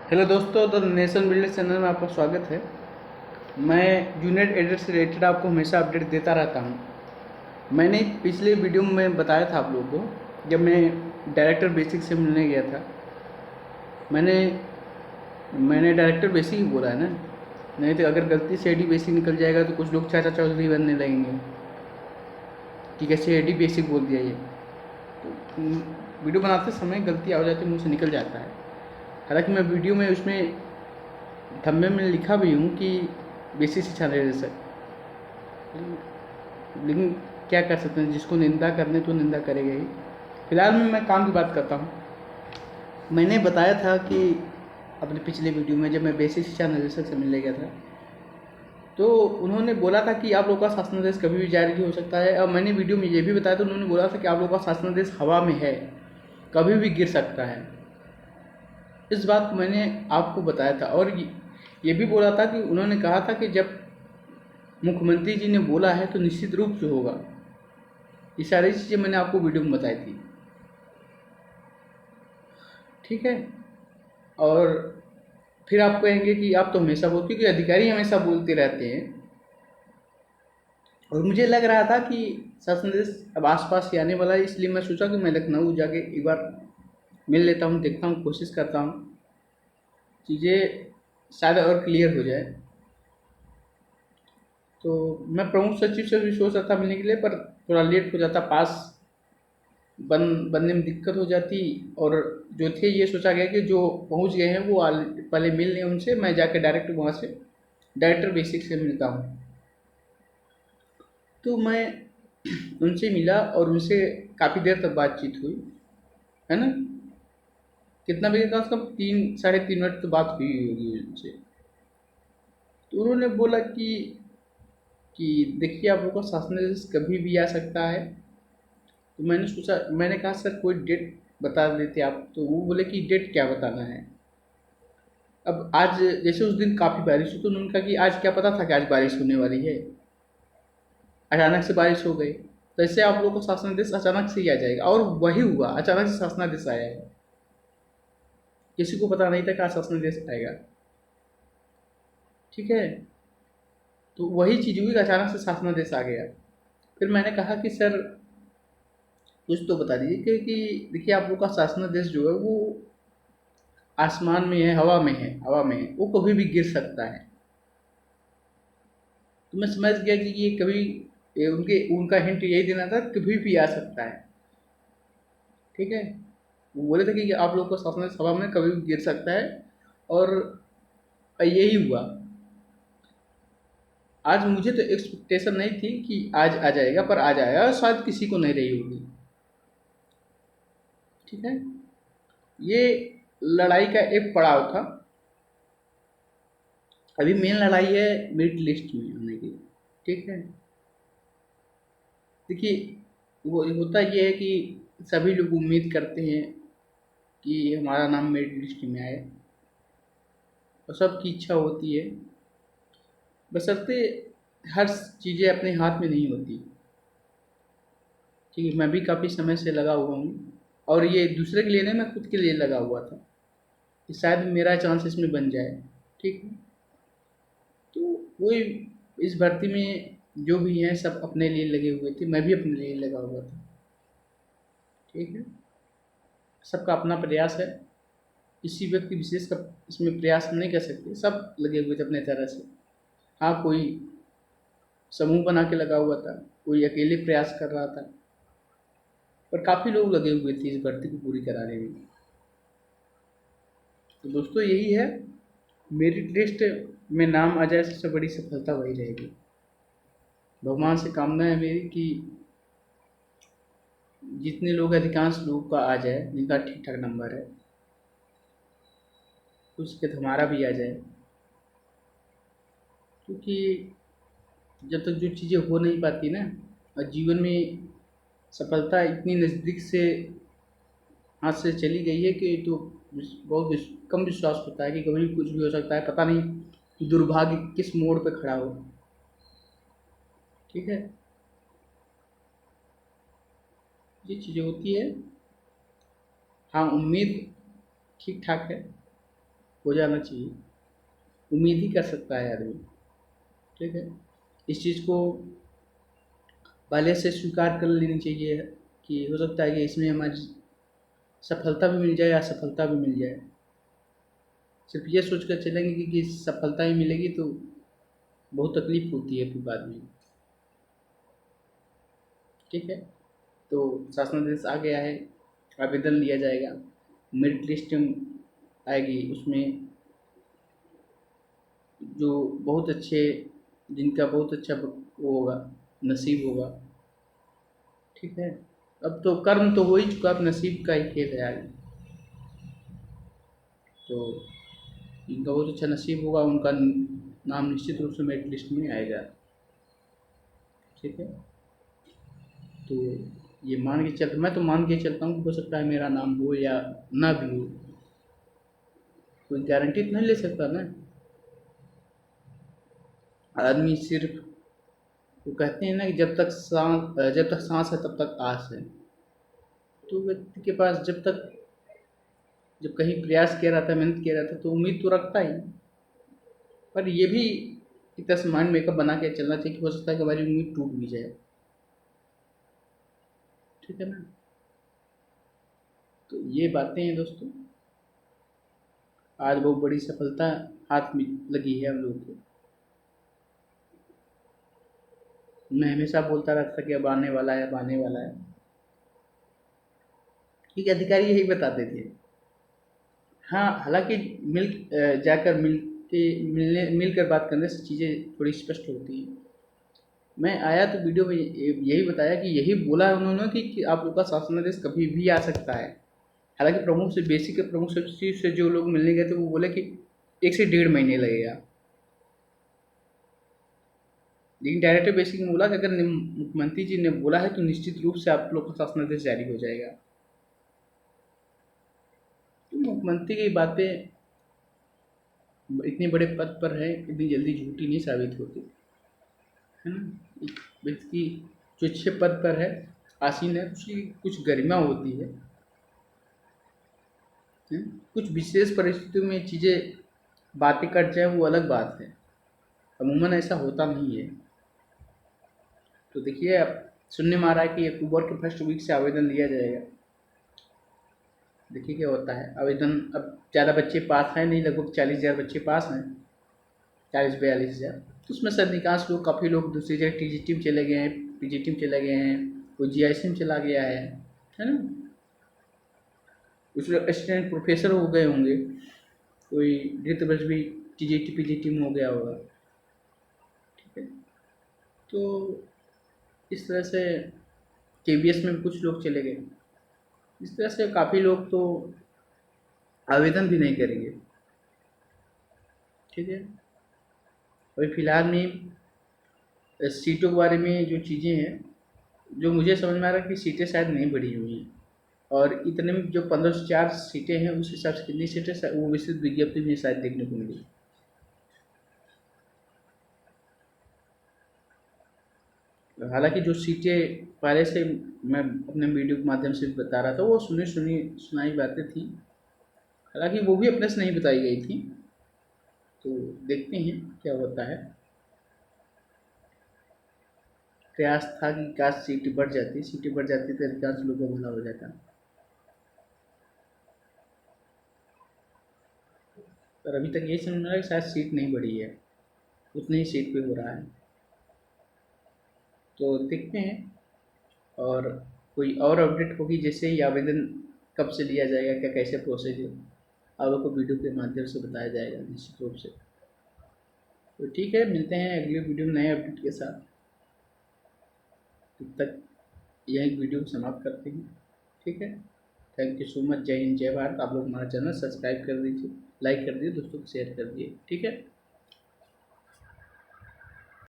Hello दोस्तों, the nation builder channel में आपका स्वागत है। मैं जूनियर एडिटर से रिलेटेड आपको हमेशा अपडेट देता रहता हूँ। मैंने पिछले वीडियो में बताया था आप लोगों को, जब मैं डायरेक्टर बेसिक से मिलने गया था। मैंने मैंने डायरेक्टर बेसिक ही बोला है ना, नहीं तो अगर गलती से एडी बेसिक निकल जाएगा तो कुछ लोग चाचा चौधरी बनने लगेंगे कि कैसे एडी बेसिक बोल दिया ये। तो वीडियो बनाते समय गलती हो जाती है, मुँह से निकल जाता है। हालांकि मैं वीडियो में उसमें थंबनेल में लिखा भी हूँ कि बेसिक शिक्षा निर्देशक, लेकिन क्या कर सकते हैं, जिसको निंदा करने तो निंदा करेगा ही। फिलहाल मैं काम की बात करता हूँ। मैंने बताया था कि अपने पिछले वीडियो में जब मैं बेसिक शिक्षा निर्देशक से मिलने गया था, तो उन्होंने बोला था कि आप लोग का शासनादेश कभी भी जारी हो सकता है। और मैंने वीडियो में ये भी बताया था, उन्होंने बोला था कि आप लोग का शासनादेश हवा में है, कभी भी गिर सकता है। इस बात को मैंने आपको बताया था। और ये भी बोला था कि उन्होंने कहा था कि जब मुख्यमंत्री जी ने बोला है तो निश्चित रूप से होगा। ये सारी चीज़ें मैंने आपको वीडियो में बताई थी, ठीक है। और फिर आप कहेंगे कि आप तो हमेशा बोलते, क्योंकि अधिकारी हमेशा बोलते रहते हैं। और मुझे लग रहा था कि शासन देश अब आसपास ही आने वाला है, इसलिए मैं सोचा कि मैं लखनऊ जाके एक बार मिल लेता हूँ, देखता हूँ, कोशिश करता हूँ चीज़ें शायद और क्लियर हो जाए। तो मैं प्रमुख सचिव से भी सोच रहा था मिलने के लिए, पर थोड़ा लेट हो जाता, पास बनने में दिक्कत हो जाती। और जो थे ये सोचा गया कि जो पहुंच गए हैं वो पहले मिल लें उनसे, मैं जाके डायरेक्ट वहाँ से डायरेक्टर बेसिक से मिलता हूँ। तो मैं उनसे मिला और उनसे काफ़ी देर तक बातचीत हुई, है ना। कितना बजे, कम से कम 3 साढ़े 3 मिनट तो बात हुई होगी उनसे। तो उन्होंने बोला कि देखिए, आप लोगों का शासन कभी भी आ सकता है। तो मैंने सोचा, मैंने कहा सर कोई डेट बता देते आप। तो वो बोले कि डेट क्या बताना है। अब आज जैसे उस दिन काफ़ी बारिश हुई, तो उन्होंने कहा कि आज क्या पता था कि आज बारिश होने वाली है, अचानक से बारिश हो गई। तो ऐसे आप लोगों को शासनादेश अचानक से ही आ जाएगा, और वही हुआ, अचानक से शासनादेश आया है। किसी को पता नहीं था कि आज शासनादेश आएगा, ठीक है। तो वही चीज़ हुई कि अचानक से शासनादेश आ गया। फिर मैंने कहा कि सर कुछ तो बता दीजिए, क्योंकि देखिए आप लोग का शासनादेश जो है वो आसमान में है, हवा में है, हवा में है, वो कभी भी गिर सकता है। तो मैं समझ गया कि ये कभी उनका हिंट यही देना था, कभी भी आ सकता है, ठीक है। वो बोले थे कि आप लोग को शासन सभा में कभी भी गिर सकता है। और यही हुआ। आज मुझे तो एक्सपेक्टेशन नहीं थी कि आज आ जाएगा, पर आ जाएगा, और शायद किसी को नहीं रही होगी, ठीक है। ये लड़ाई का एक पड़ाव था। अभी मेन लड़ाई है मेरिट लिस्ट में आने की, ठीक है। देखिए, वो होता ये है कि सभी लोग उम्मीद करते हैं कि हमारा नाम मेरिट लिस्ट में आए, और सबकी इच्छा होती है, बशर्ते हर चीज़ें अपने हाथ में नहीं होती, ठीक है। मैं भी काफ़ी समय से लगा हुआ हूँ, और ये दूसरे के लिए नहीं, मैं खुद के लिए लगा हुआ था कि शायद मेरा चांस इसमें बन जाए, ठीक है। तो वही, इस भर्ती में जो भी हैं सब अपने लिए लगे हुए थे, मैं भी अपने लिए लगा हुआ था, ठीक है। सबका अपना प्रयास है, किसी व्यक्ति विशेष का इसमें प्रयास नहीं कर सकते, सब लगे हुए थे अपने तरह से। हाँ, कोई समूह बना के लगा हुआ था, कोई अकेले प्रयास कर रहा था, पर काफ़ी लोग लगे हुए थे इस भर्ती को पूरी कराने में। तो दोस्तों यही है, मेरिट लिस्ट में नाम आ जाए सबसे बड़ी सफलता वही रहेगी। भगवान से कामना है मेरी कि जितने लोग, अधिकांश लोग का आ जाए, जिनका ठीक ठाक नंबर है, उसके बाद हमारा भी आ जाए। क्योंकि जब तक जो चीज़ें हो नहीं पाती ना, और जीवन में सफलता इतनी नज़दीक से हाथ से चली गई है कि तो बहुत कम विश्वास होता है कि कभी भी कुछ भी हो सकता है, पता नहीं दुर्भाग्य किस मोड़ पे खड़ा हो, ठीक है। ये चीज़ें होती है। हाँ, उम्मीद ठीक ठाक है, हो जाना चाहिए, उम्मीद ही कर सकता है आदमी। ठीक है, इस चीज़ को पहले से स्वीकार कर लेनी चाहिए कि हो सकता है कि इसमें हमारी सफलता भी मिल जाए, असफलता भी मिल जाए। सिर्फ ये सोच कर चलेंगे कि सफलता ही मिलेगी तो बहुत तकलीफ होती है फिर बाद में। ठीक है, तो शासनादेश आ गया है, आवेदन लिया जाएगा, मेरिट लिस्ट आएगी, उसमें जो बहुत अच्छे, जिनका बहुत अच्छा वो होगा, नसीब होगा। ठीक है, अब तो कर्म तो हो ही चुका, अब नसीब का ही खेल है आगे। तो जिनका बहुत अच्छा नसीब होगा उनका नाम निश्चित रूप से मेरिट लिस्ट में आएगा। ठीक है, तो ये मान के चल, मैं तो मान के चलता हूँ कि हो सकता है मेरा नाम हो या ना भी हो, कोई गारंटी तो नहीं ले सकता ना। आदमी सिर्फ, वो कहते हैं ना कि जब तक सांस है तब तक आस है। तो व्यक्ति के पास जब कहीं प्रयास किया रहता है, मेहनत किया रहता है, तो उम्मीद तो रखता ही। पर ये भी एक तरह से माइंड मेकअप बना के चलना चाहिए कि हो सकता है कि हमारी उम्मीद टूट भी जाए। ठीक है ना, तो ये बातें हैं दोस्तों। आज बहुत बड़ी सफलता हाथ में लगी है हम लोगों को। मैं हमेशा बोलता रहता कि अब आने वाला है, अब आने वाला है। ठीक है, अधिकारी यही बताते थे। हाँ, हालांकि जाकर मिलकर बात करने से चीज़ें थोड़ी स्पष्ट होती हैं। मैं आया तो वीडियो में यही बताया कि यही बोला है उन्होंने कि आप लोग का शासनादेश कभी भी आ सकता है। हालांकि प्रमुख सचिव से जो लोग मिलने गए थे वो बोले कि 1 से 1.5 महीने लगेगा। लेकिन डायरेक्टर बेसिक में बोला कि अगर मुख्यमंत्री जी ने बोला है तो निश्चित रूप से आप लोग का शासनादेश जारी हो जाएगा। तो मुख्यमंत्री की बातें इतने बड़े पद पर है, इतनी जल्दी झूठी नहीं साबित होती है ना। एक व्यक्ति जो अच्छे पद पर है, आसीन है, उसकी कुछ गरिमा होती है। कुछ विशेष परिस्थितियों में चीज़ें बातें कट जाए वो अलग बात है, अमूमन ऐसा होता नहीं है। तो देखिए, अब सुनने में आ रहा है कि अक्टूबर के फर्स्ट वीक से आवेदन लिया जाएगा। देखिए क्या होता है। आवेदन, अब ज़्यादा बच्चे पास हैं नहीं, लगभग 40,000 बच्चे पास हैं, 40-42,000। तो उसमें से अधिकांश लोग, काफ़ी लोग दूसरी जगह टीजीटी में चले गए हैं, पीजीटी में चले गए हैं, कोई जीआईसी में चला गया है ना। कुछ लोग असिस्टेंट प्रोफेसर हो गए होंगे, कोई नृत्य बस भी टीजीटी पीजीटी में हो गया होगा। ठीक है, तो इस तरह से केवीएस में भी कुछ लोग चले गए। इस तरह से काफ़ी लोग तो आवेदन भी नहीं करेंगे। ठीक है, अभी फिलहाल में सीटों के बारे में जो चीज़ें हैं, जो मुझे समझ में आ रहा है कि सीटें शायद नहीं बढ़ी हुई हैं, और इतने में जो 1504 सीटें हैं उस हिसाब से कितनी सीटें वो विस्तृत विज्ञप्ति में शायद देखने को मिली। हालांकि जो सीटें पहले से मैं अपने वीडियो के माध्यम से बता रहा था वो सुनाई बातें थी, हालांकि वो भी अपने से नहीं बताई गई थी। तो देखते हैं क्या होता है। प्रयास था कि काश सीटें बढ़ जाती तो अधिकांश लोगों का भला हो जाता। पर अभी तक यही समझ में आ रहा है कि शायद सीट नहीं बढ़ी है, उतनी ही सीट पे हो रहा है। तो देखते हैं, और कोई और अपडेट होगी जैसे ही आवेदन कब से लिया जाएगा, क्या कैसे प्रोसेस है, आप लोग को वीडियो के माध्यम से बताया जाएगा निश्चित रूप से। तो ठीक है, मिलते हैं अगले वीडियो में नए अपडेट के साथ। तब तक यही वीडियो समाप्त करते हैं। ठीक है, थैंक यू सो मच। जय हिंद, जय भारत। आप लोग हमारा चैनल सब्सक्राइब कर दीजिए, लाइक कर दीजिए, दोस्तों को शेयर कर दिए। ठीक है।